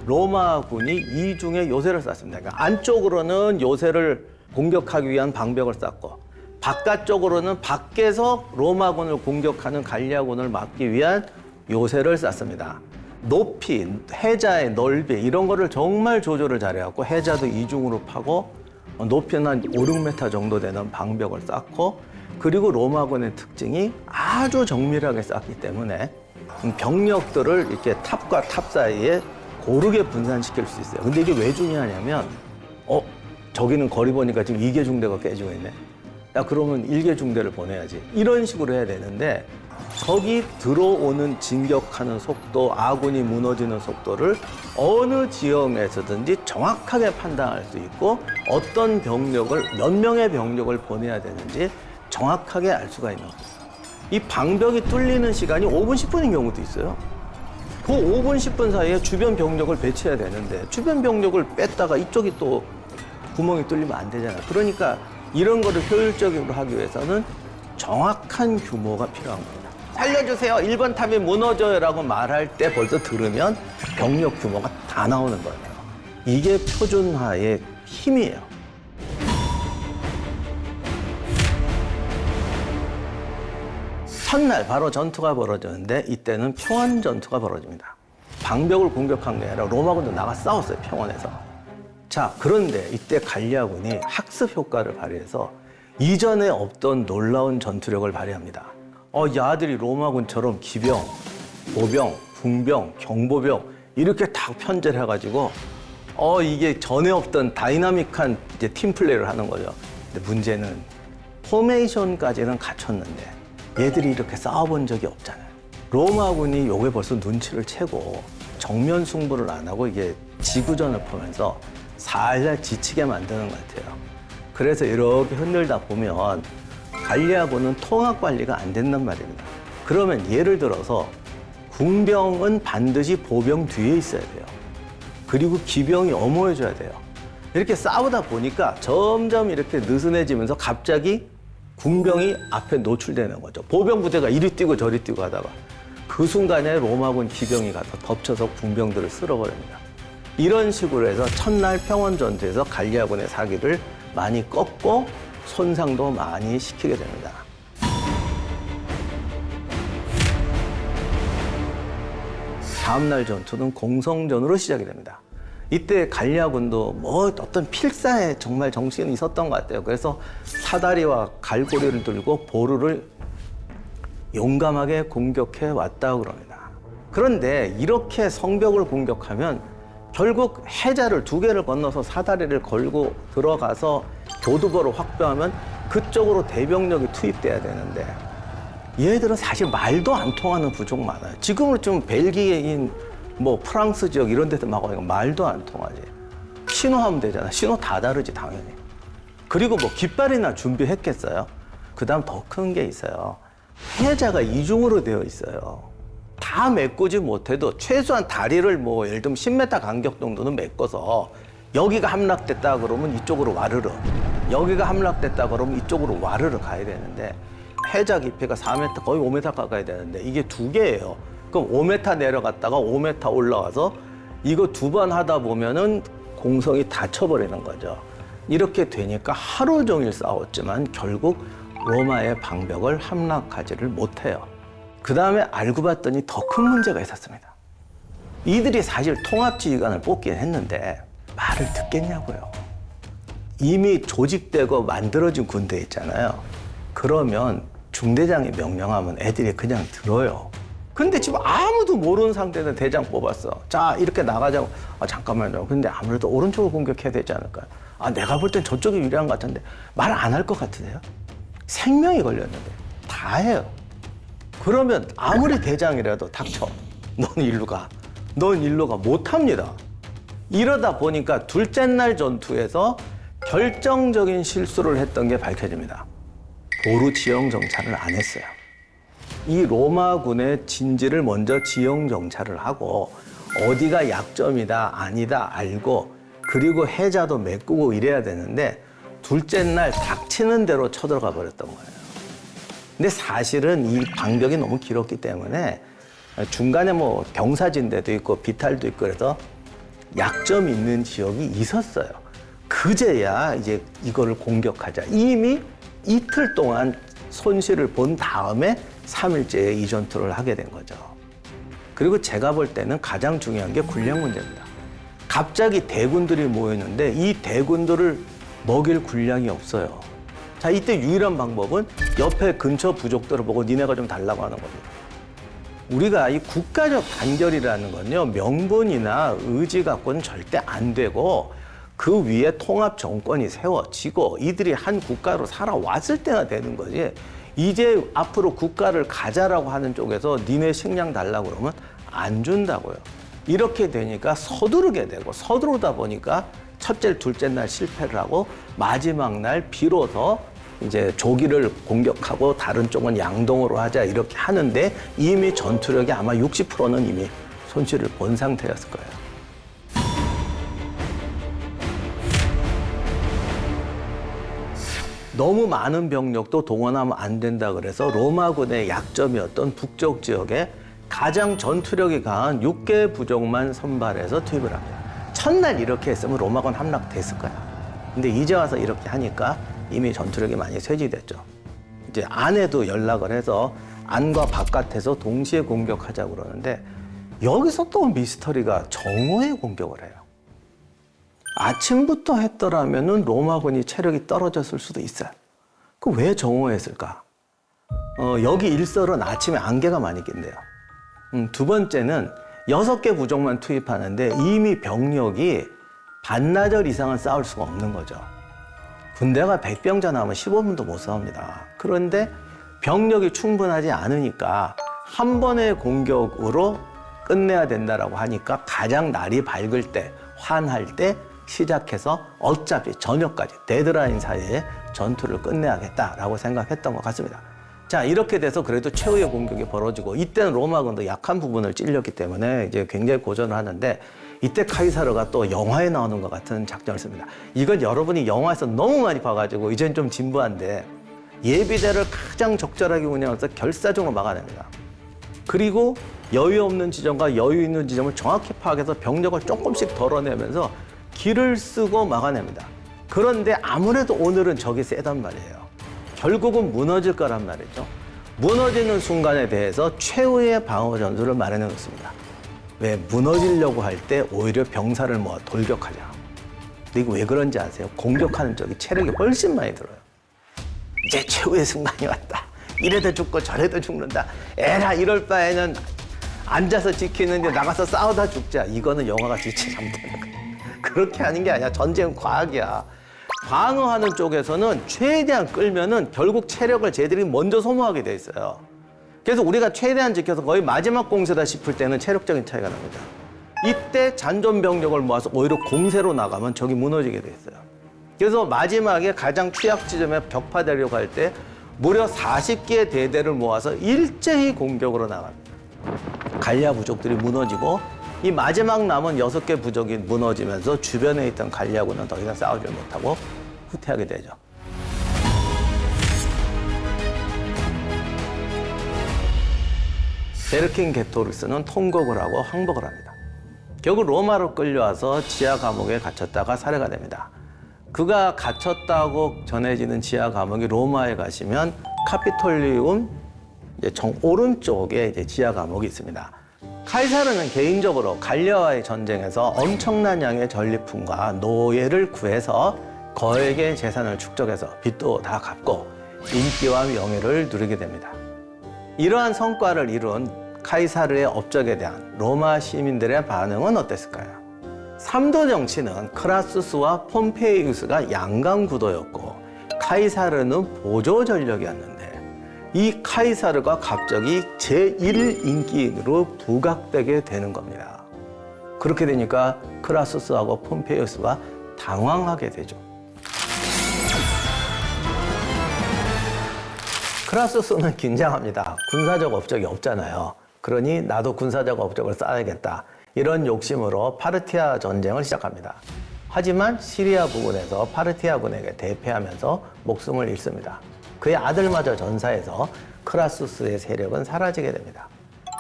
A: 로마군이 이중의 요새를 쐈습니다. 그러니까 안쪽으로는 요새를 공격하기 위한 방벽을 쌓고 바깥쪽으로는 밖에서 로마군을 공격하는 갈리아군을 막기 위한 요새를 쌌습니다. 높이, 해자의 넓이 이런 거를 정말 조절을 잘해갖고 해자도 이중으로 파고 높이는 한 5, 6m 정도 되는 방벽을 쌓고 그리고 로마군의 특징이 아주 정밀하게 쌓기 때문에 병력들을 이렇게 탑과 탑 사이에 고르게 분산시킬 수 있어요. 근데 이게 왜 중요하냐면 저기는 거리 보니까 지금 2개 중대가 깨지고 있네. 야, 그러면 1개 중대를 보내야지. 이런 식으로 해야 되는데 적이 들어오는 진격하는 속도, 아군이 무너지는 속도를 어느 지형에서든지 정확하게 판단할 수 있고 어떤 병력을, 몇 명의 병력을 보내야 되는지 정확하게 알 수가 있는 거예요. 이 방벽이 뚫리는 시간이 5분, 10분인 경우도 있어요. 그 5분, 10분 사이에 주변 병력을 배치해야 되는데 주변 병력을 뺐다가 이쪽이 또 구멍이 뚫리면 안 되잖아요. 그러니까 이런 거를 효율적으로 하기 위해서는 정확한 규모가 필요한 겁니다. 살려주세요. 1번 탑이 무너져요 라고 말할 때 벌써 들으면 병력 규모가 다 나오는 거예요. 이게 표준화의 힘이에요. 첫날 바로 전투가 벌어졌는데 이때는 평원 전투가 벌어집니다. 방벽을 공격한 게 아니라 로마군도 나가 싸웠어요, 평원에서. 자, 그런데 이때 갈리아군이 학습 효과를 발휘해서 이전에 없던 놀라운 전투력을 발휘합니다. 이 아들이 로마군처럼 기병, 보병, 궁병, 경보병 이렇게 다 편제해가지고 이게 전에 없던 다이나믹한 이제 팀 플레이를 하는 거죠. 근데 문제는 포메이션까지는 갖췄는데 얘들이 이렇게 싸워본 적이 없잖아요. 로마군이 요게 벌써 눈치를 채고 정면 승부를 안 하고 이게 지구전을 보면서 살살 지치게 만드는 것 같아요. 그래서 이렇게 흔들다 보면 갈리아군은 통합 관리가 안 된단 말입니다. 그러면 예를 들어서 궁병은 반드시 보병 뒤에 있어야 돼요. 그리고 기병이 엄호해줘야 돼요. 이렇게 싸우다 보니까 점점 이렇게 느슨해지면서 갑자기 궁병이 앞에 노출되는 거죠. 보병 부대가 이리 뛰고 저리 뛰고 하다가 그 순간에 로마군 기병이 가서 덮쳐서 궁병들을 쓸어버립니다. 이런 식으로 해서 첫날 평원 전투에서 갈리아군의 사기를 많이 꺾고 손상도 많이 시키게 됩니다. 다음날 전투는 공성전으로 시작이 됩니다. 이때 갈리아군도 어떤 필사에 정말 정신이 있었던 것 같아요. 그래서 사다리와 갈고리를 들고 보루를 용감하게 공격해 왔다고 그럽니다. 그런데 이렇게 성벽을 공격하면 결국 해자를 2개를 건너서 사다리를 걸고 들어가서 교두보를 확보하면 그쪽으로 대병력이 투입돼야 되는데 얘들은 사실 말도 안 통하는 부족 많아요. 지금은 좀 벨기에인 프랑스 지역 이런 데서 막 오니까 말도 안 통하지. 신호하면 되잖아. 신호 다 다르지 당연히. 그리고 깃발이나 준비했겠어요? 그 다음 더 큰 게 있어요. 해자가 이중으로 되어 있어요. 다 메꾸지 못해도 최소한 다리를 예를 들면 10m 간격 정도는 메꿔서 여기가 함락됐다 그러면 이쪽으로 와르르, 여기가 함락됐다 그러면 이쪽으로 와르르 가야 되는데 해자 깊이가 4m 거의 5m 가까이 되는데 이게 2개예요. 그럼 5m 내려갔다가 5m 올라와서 이거 2번 하다 보면은 공성이 다쳐버리는 거죠. 이렇게 되니까 하루 종일 싸웠지만 결국 로마의 방벽을 함락하지를 못해요. 그 다음에 알고 봤더니 더 큰 문제가 있었습니다. 이들이 사실 통합지휘관을 뽑긴 했는데 말을 듣겠냐고요. 이미 조직되고 만들어진 군대 있잖아요. 그러면 중대장이 명령하면 애들이 그냥 들어요. 근데 지금 아무도 모르는 상태에서 대장 뽑았어. 자, 이렇게 나가자고. 잠깐만요. 근데 아무래도 오른쪽을 공격해야 되지 않을까요? 내가 볼 땐 저쪽이 유리한 것 같은데 말 안 할 것 같으세요? 생명이 걸렸는데 다 해요. 그러면 아무리 대장이라도 닥쳐. 넌 일로 가. 넌 일로 가. 못합니다. 이러다 보니까 둘째 날 전투에서 결정적인 실수를 했던 게 밝혀집니다. 보루 지형 정찰을 안 했어요. 이 로마군의 진지를 먼저 지형 정찰을 하고 어디가 약점이다 아니다 알고 그리고 해자도 메꾸고 이래야 되는데 둘째 날 닥치는 대로 쳐들어가 버렸던 거예요. 근데 사실은 이 방벽이 너무 길었기 때문에 중간에 경사진대도 있고 비탈도 있고 그래서 약점 있는 지역이 있었어요. 그제야 이제 이거를 공격하자. 이미 이틀 동안 손실을 본 다음에 3일째에 이 전투를 하게 된 거죠. 그리고 제가 볼 때는 가장 중요한 게 군량 문제입니다. 갑자기 대군들이 모였는데 이 대군들을 먹일 군량이 없어요. 자, 이때 유일한 방법은 옆에 근처 부족들을 보고 니네가 좀 달라고 하는 겁니다. 우리가 이 국가적 단결이라는 건요, 명분이나 의지 갖고는 절대 안 되고 그 위에 통합 정권이 세워지고 이들이 한 국가로 살아왔을 때나 되는 거지. 이제 앞으로 국가를 가자라고 하는 쪽에서 니네 식량 달라고 그러면 안 준다고요. 이렇게 되니까 서두르게 되고 서두르다 보니까 첫째, 둘째 날 실패를 하고 마지막 날 비로소 이제 조기를 공격하고 다른 쪽은 양동으로 하자 이렇게 하는데 이미 전투력이 아마 60%는 이미 손실을 본 상태였을 거예요. 너무 많은 병력도 동원하면 안 된다 그래서 로마군의 약점이었던 북쪽 지역에 가장 전투력이 강한 6개 부족만 선발해서 투입을 합니다. 첫날 이렇게 했으면 로마군 함락됐을 거야. 근데 이제 와서 이렇게 하니까 이미 전투력이 많이 쇠지됐죠. 이제 안에도 연락을 해서 안과 바깥에서 동시에 공격하자고 그러는데 여기서 또 미스터리가 정오에 공격을 해요. 아침부터 했더라면은 로마군이 체력이 떨어졌을 수도 있어요. 그 왜 정오에 했을까? 여기 일설은 아침에 안개가 많이 낀대요. 두 번째는 6개 부족만 투입하는데 이미 병력이 반나절 이상은 싸울 수가 없는 거죠. 군대가 100병자 나오면 15분도 못 싸웁니다. 그런데 병력이 충분하지 않으니까 한 번의 공격으로 끝내야 된다라고 하니까 가장 날이 밝을 때, 환할 때 시작해서 어차피 저녁까지 데드라인 사이에 전투를 끝내야겠다라고 생각했던 것 같습니다. 자, 이렇게 돼서 그래도 최후의 공격이 벌어지고 이때는 로마군도 약한 부분을 찔렸기 때문에 이제 굉장히 고전을 하는데 이때 카이사르가 또 영화에 나오는 것 같은 작전을 씁니다. 이건 여러분이 영화에서 너무 많이 봐가지고 이젠 좀 진부한데 예비대를 가장 적절하게 운영해서 결사적으로 막아냅니다. 그리고 여유 없는 지점과 여유 있는 지점을 정확히 파악해서 병력을 조금씩 덜어내면서 길을 쓰고 막아냅니다. 그런데 아무래도 오늘은 적이 세단 말이에요. 결국은 무너질 거란 말이죠. 무너지는 순간에 대해서 최후의 방어 전술을 마련해 놓습니다. 왜 무너지려고 할 때 오히려 병사를 모아 돌격하자. 근데 이거 왜 그런지 아세요? 공격하는 쪽이 체력이 훨씬 많이 들어요. 이제 최후의 순간이 왔다. 이래도 죽고 저래도 죽는다. 에라 이럴 바에는 앉아서 지키는데 나가서 싸우다 죽자. 이거는 영화가 지체 잘못되는 거예요. 그렇게 하는 게 아니야. 전쟁은 과학이야. 방어하는 쪽에서는 최대한 끌면은 결국 체력을 쟤들이 먼저 소모하게 돼 있어요. 그래서 우리가 최대한 지켜서 거의 마지막 공세다 싶을 때는 체력적인 차이가 납니다. 이때 잔존 병력을 모아서 오히려 공세로 나가면 적이 무너지게 돼 있어요. 그래서 마지막에 가장 취약 지점에 격파되려고 할 때 무려 40개의 대대를 모아서 일제히 공격으로 나갑니다. 갈리아 부족들이 무너지고 이 마지막 남은 6개 부족이 무너지면서 주변에 있던 갈리아군은 더 이상 싸우지 못하고 후퇴하게 되죠. 베르킹게토르스는 통곡을 하고 항복을 합니다. 결국 로마로 끌려와서 지하 감옥에 갇혔다가 살해가 됩니다. 그가 갇혔다고 전해지는 지하 감옥이 로마에 가시면 카피톨리움 이제 오른쪽에 이제 지하 감옥이 있습니다. 카이사르는 개인적으로 갈리아와의 전쟁에서 엄청난 양의 전리품과 노예를 구해서 거액의 재산을 축적해서 빚도 다 갚고 인기와 명예를 누리게 됩니다. 이러한 성과를 이룬 카이사르의 업적에 대한 로마 시민들의 반응은 어땠을까요? 삼도 정치는 크라수스와 폼페이우스가 양강구도였고 카이사르는 보조 전력이었는데 이 카이사르가 갑자기 제1인기인으로 부각되게 되는 겁니다. 그렇게 되니까 크라수스하고 폼페이우스가 당황하게 되죠. 크라수스는 긴장합니다. 군사적 업적이 없잖아요. 그러니 나도 군사적 업적을 쌓아야겠다. 이런 욕심으로 파르티아 전쟁을 시작합니다. 하지만 시리아 부근에서 파르티아군에게 대패하면서 목숨을 잃습니다. 그의 아들마저 전사해서 크라수스의 세력은 사라지게 됩니다.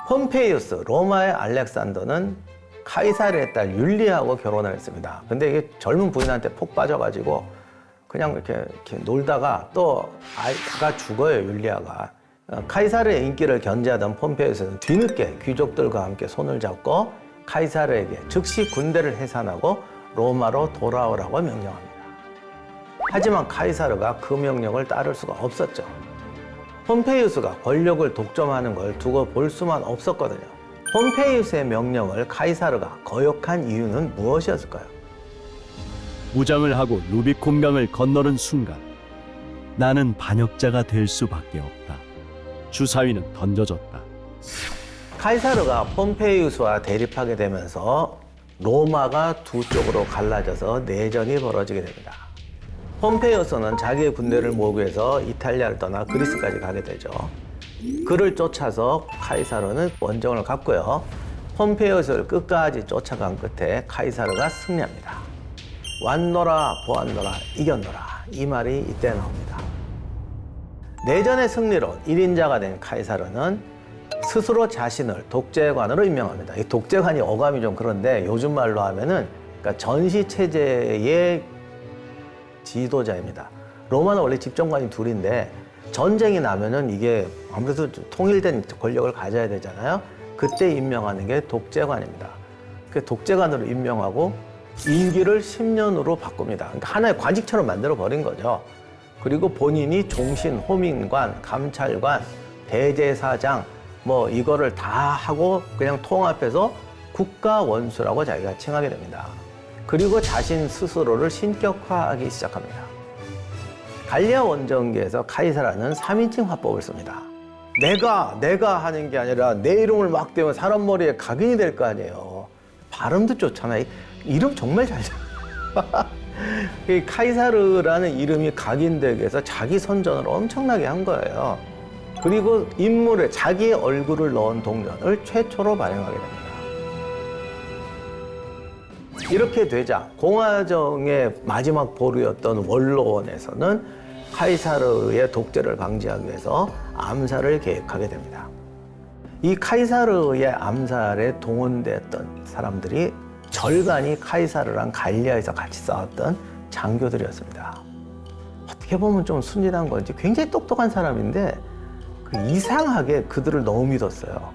A: 폼페이우스, 로마의 알렉산더는 카이사르의 딸 율리아하고 결혼을 했습니다. 근데 이게 젊은 부인한테 폭 빠져가지고 그냥 이렇게 놀다가 또 아이가 죽어요, 율리아가. 카이사르의 인기를 견제하던 폼페이우스는 뒤늦게 귀족들과 함께 손을 잡고 카이사르에게 즉시 군대를 해산하고 로마로 돌아오라고 명령합니다. 하지만 카이사르가 그 명령을 따를 수가 없었죠. 폼페이우스가 권력을 독점하는 걸 두고 볼 수만 없었거든요. 폼페이우스의 명령을 카이사르가 거역한 이유는 무엇이었을까요?
B: 무장을 하고 루비콘강을 건너는 순간 나는 반역자가 될 수밖에 없다. 주사위는 던져졌다.
A: 카이사르가 폼페이우스와 대립하게 되면서 로마가 두 쪽으로 갈라져서 내전이 벌어지게 됩니다. 폼페이우스는 자기의 군대를 모으기 위해서 이탈리아를 떠나 그리스까지 가게 되죠. 그를 쫓아서 카이사르는 원정을 갔고요. 폼페이우스를 끝까지 쫓아간 끝에 카이사르가 승리합니다. 왔노라 보았노라 이겼노라, 이 말이 이때 나옵니다. 내전의 승리로 1인자가 된 카이사르는 스스로 자신을 독재관으로 임명합니다. 이 독재관이 어감이 좀 그런데 요즘 말로 하면은 그러니까 전시체제의 지도자입니다. 로마는 원래 집정관이 둘인데 전쟁이 나면은 이게 아무래도 통일된 권력을 가져야 되잖아요. 그때 임명하는 게 독재관입니다. 그 독재관으로 임명하고 임기를 10년으로 바꿉니다. 그러니까 하나의 관직처럼 만들어 버린 거죠. 그리고 본인이 종신, 호민관, 감찰관, 대제사장 뭐 이거를 다 하고 그냥 통합해서 국가원수라고 자기가 칭하게 됩니다. 그리고 자신 스스로를 신격화하기 시작합니다. 갈리아 원정기에서 카이사르는 3인칭 화법을 씁니다. 내가 하는 게 아니라 내 이름을 막 대면 사람 머리에 각인이 될 거 아니에요. 발음도 좋잖아요. 이름 정말 잘 잡아요. 이 카이사르라는 이름이 각인되기 위해서 자기 선전을 엄청나게 한 거예요. 그리고 인물에 자기의 얼굴을 넣은 동전을 최초로 발행하게 됩니다. 이렇게 되자 공화정의 마지막 보루였던 원로원에서는 카이사르의 독재를 방지하기 위해서 암살을 계획하게 됩니다. 이 카이사르의 암살에 동원됐던 사람들이 절반이 카이사르랑 갈리아에서 같이 싸웠던 장교들이었습니다. 어떻게 보면 좀 순진한 건지 굉장히 똑똑한 사람인데 이상하게 그들을 너무 믿었어요.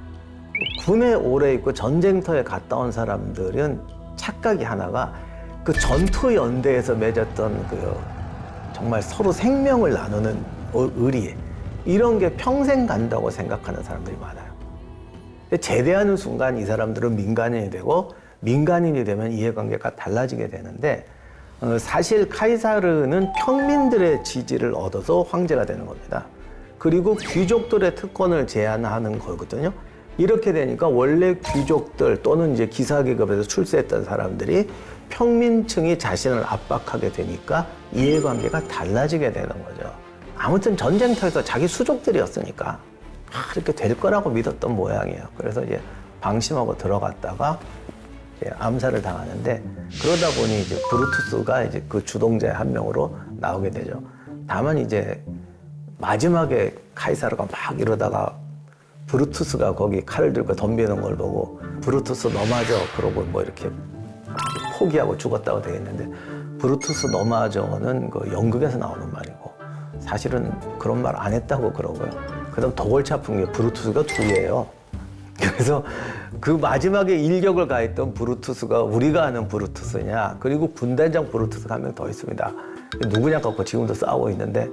A: 군에 오래 있고 전쟁터에 갔다 온 사람들은 착각이 하나가 그 전투 연대에서 맺었던 그 정말 서로 생명을 나누는 의리, 이런 게 평생 간다고 생각하는 사람들이 많아요. 근데 제대하는 순간 이 사람들은 민간인이 되고 민간인이 되면 이해관계가 달라지게 되는데 사실 카이사르는 평민들의 지지를 얻어서 황제가 되는 겁니다. 그리고 귀족들의 특권을 제한하는 거거든요. 이렇게 되니까 원래 귀족들 또는 이제 기사계급에서 출세했던 사람들이 평민층이 자신을 압박하게 되니까 이해관계가 달라지게 되는 거죠. 아무튼 전쟁터에서 자기 수족들이었으니까 이렇게 될 거라고 믿었던 모양이에요. 그래서 이제 방심하고 들어갔다가 이제 암살을 당하는데, 그러다 보니 이제 브루투스가 이제 그 주동자의 한 명으로 나오게 되죠. 다만 이제 마지막에 카이사르가 막 이러다가 브루투스가 거기 칼을 들고 덤비는 걸 보고 브루투스 너마저 그러고 뭐 이렇게 포기하고 죽었다고 되겠는데, 브루투스 너마저는 그 연극에서 나오는 말이고 사실은 그런 말 안 했다고 그러고요. 그다음 더 골치 아픈 게 브루투스가 둘이에요. 그래서 그 마지막에 일격을 가했던 브루투스가 우리가 아는 브루투스냐, 그리고 군단장 브루투스가 한 명 더 있습니다. 누구냐 갖고 지금도 싸우고 있는데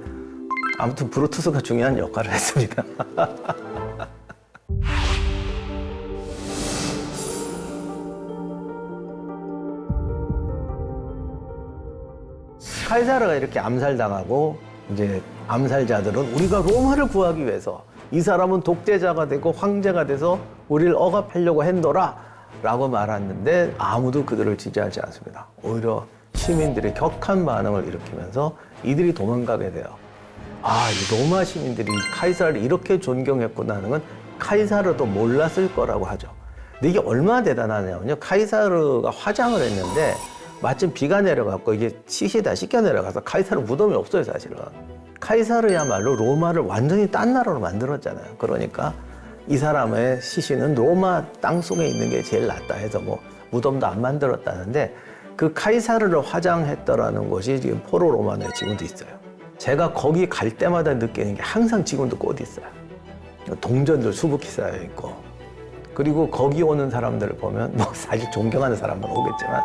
A: 아무튼 브루투스가 중요한 역할을 했습니다. 카이사르가 이렇게 암살당하고 이제 암살자들은 우리가 로마를 구하기 위해서 이 사람은 독재자가 되고 황제가 돼서 우리를 억압하려고 했노라 라고 말했는데 아무도 그들을 지지하지 않습니다. 오히려 시민들이 격한 반응을 일으키면서 이들이 도망가게 돼요. 이 로마 시민들이 카이사르를 이렇게 존경했구나 하는 건 카이사르도 몰랐을 거라고 하죠. 근데 이게 얼마나 대단하냐면요. 카이사르가 화장을 했는데 마침 비가 내려갔고 이게 시시다 씻겨 내려가서 카이사르 무덤이 없어요, 사실은. 카이사르야말로 로마를 완전히 딴 나라로 만들었잖아요. 그러니까 이 사람의 시신은 로마 땅속에 있는 게 제일 낫다 해서 뭐 무덤도 안 만들었다는데, 그 카이사르를 화장했더라는 곳이 지금 포로 로마노에 지금도 있어요. 제가 거기 갈 때마다 느끼는 게 항상 지금도 꽃이 있어요. 동전들 수북히 쌓여 있고, 그리고 거기 오는 사람들을 보면 뭐 사실 존경하는 사람만 오겠지만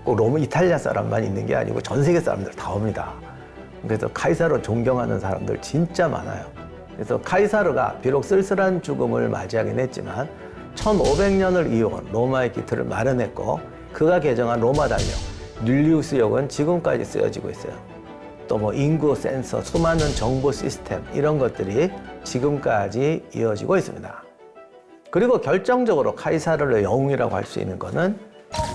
A: 꼭 로마 이탈리아 사람만 있는 게 아니고 전 세계 사람들 다 옵니다. 그래서 카이사르 존경하는 사람들 진짜 많아요. 그래서 카이사르가 비록 쓸쓸한 죽음을 맞이하긴 했지만 1500년을 이어온 로마의 기틀을 마련했고, 그가 개정한 로마 달력 율리우스역은 지금까지 쓰여지고 있어요. 또 뭐 인구 센서, 수많은 정보 시스템, 이런 것들이 지금까지 이어지고 있습니다. 그리고 결정적으로 카이사르를 영웅이라고 할 수 있는 것은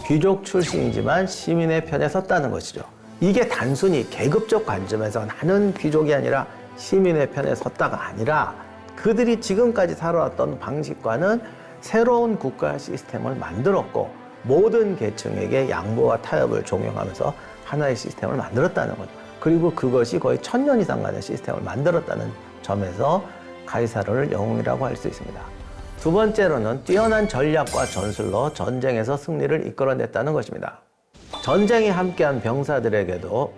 A: 귀족 출신이지만 시민의 편에 섰다는 것이죠. 이게 단순히 계급적 관점에서 나는 귀족이 아니라 시민의 편에 섰다가 아니라, 그들이 지금까지 살아왔던 방식과는 새로운 국가 시스템을 만들었고, 모든 계층에게 양보와 타협을 종용하면서 하나의 시스템을 만들었다는 거죠. 그리고 그것이 거의 1000년 이상 가는 시스템을 만들었다는 점에서 카이사르를 영웅이라고 할 수 있습니다. 두 번째로는 뛰어난 전략과 전술로 전쟁에서 승리를 이끌어냈다는 것입니다. 전쟁이 함께한 병사들에게도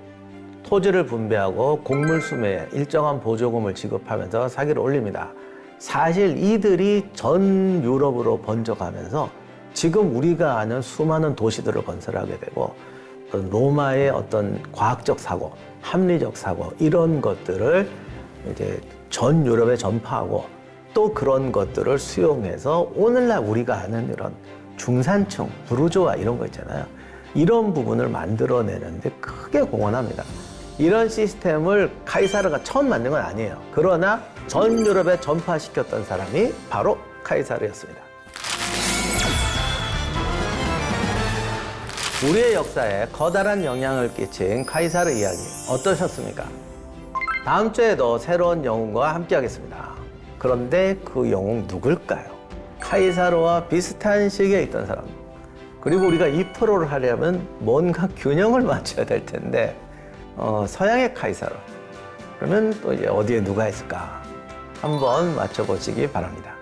A: 토지를 분배하고 곡물 수매에 일정한 보조금을 지급하면서 사기를 올립니다. 사실 이들이 전 유럽으로 번져가면서 지금 우리가 아는 수많은 도시들을 건설하게 되고, 어떤 로마의 어떤 과학적 사고, 합리적 사고, 이런 것들을 이제 전 유럽에 전파하고, 또 그런 것들을 수용해서 오늘날 우리가 아는 이런 중산층, 부르주아 이런 거 있잖아요. 이런 부분을 만들어내는데 크게 공헌합니다. 이런 시스템을 카이사르가 처음 만든 건 아니에요. 그러나 전 유럽에 전파시켰던 사람이 바로 카이사르였습니다. 우리의 역사에 커다란 영향을 끼친 카이사르 이야기 어떠셨습니까? 다음 주에도 새로운 영웅과 함께 하겠습니다. 그런데 그 영웅 누굴까요? 카이사르와 비슷한 시기에 있던 사람. 그리고 우리가 이 프로를 하려면 뭔가 균형을 맞춰야 될 텐데, 서양의 카이사르. 그러면 또 이제 어디에 누가 있을까? 한번 맞춰보시기 바랍니다.